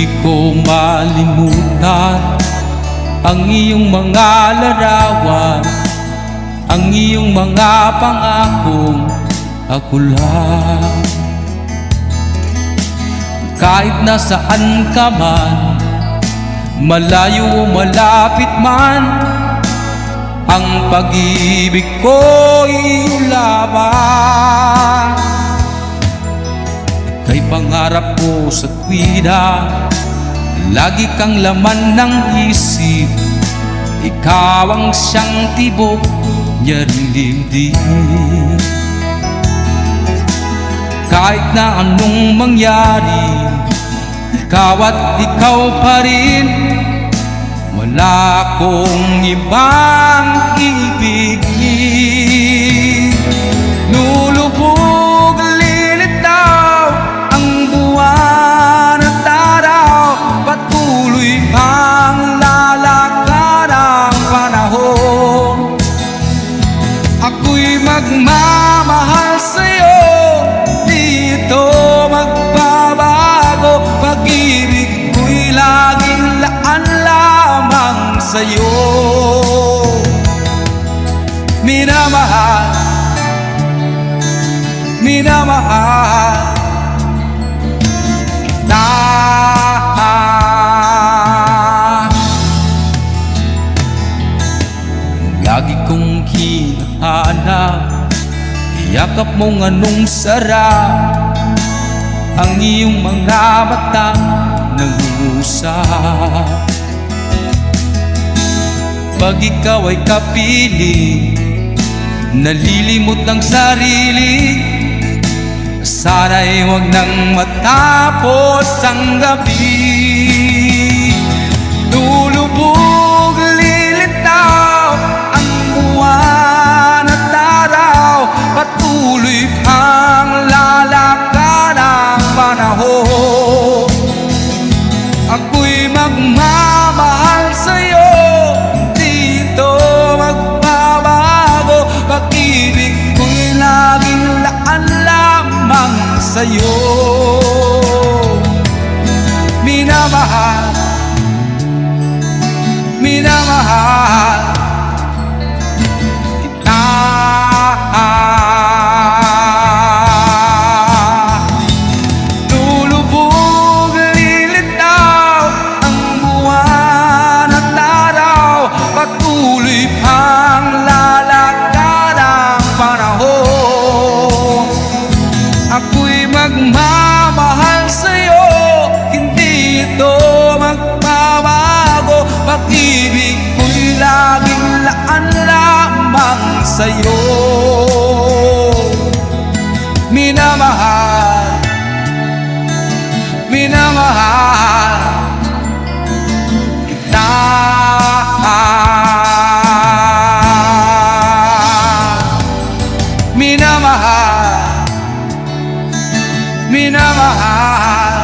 Di ko malimutan ang iyong mga larawan, ang iyong mga pangakong ako lang. Kahit nasaan ka man, malayo o malapit man, ang pag-ibig ko'y iyong laban. Ika'y pangarap ko sa tuwina, lagi kang laman ng isip. Ikaw ang siyang tibok niya rin dibdib. Kahit na anong mangyari, ikaw at ikaw pa rin. Wala akong ibang ibigin. Lulubog, lilitaw ang buwan at araw, patuloy ang lalakad ang panahon. Ako'y magmamahal sa'yo, di ito magbabago. Pag-ibig ko'y laging laan lamang sa'yo. Minamahal, minamahal kita. Lagi kong hinahanap, yakap mong anong sarap, ang iyong mga mata nangungusap. Pag ikaw ay kapiling, nalilimot ng sarili, sana'y huwag nang matapos ang gabi. Lulubog, lilitaw ang buwan at araw, patuloy ang lalakad ang panahon. Ako'y magmamahal sa'yo, di ito magbabago. Pag-ibig ko'y laging laan lamang sa'yo. Minamahal, minamahal kita. Lulubog, lilitaw ang buwan at araw, patuloy ang lalakad ang panahon. Ako'y magmamahal sa'yo, hindi ito magbabago. Pag-ibig ko'y laging laan lamang sa'yo. Minamahal, minamahal kita. Minamahal, minamahal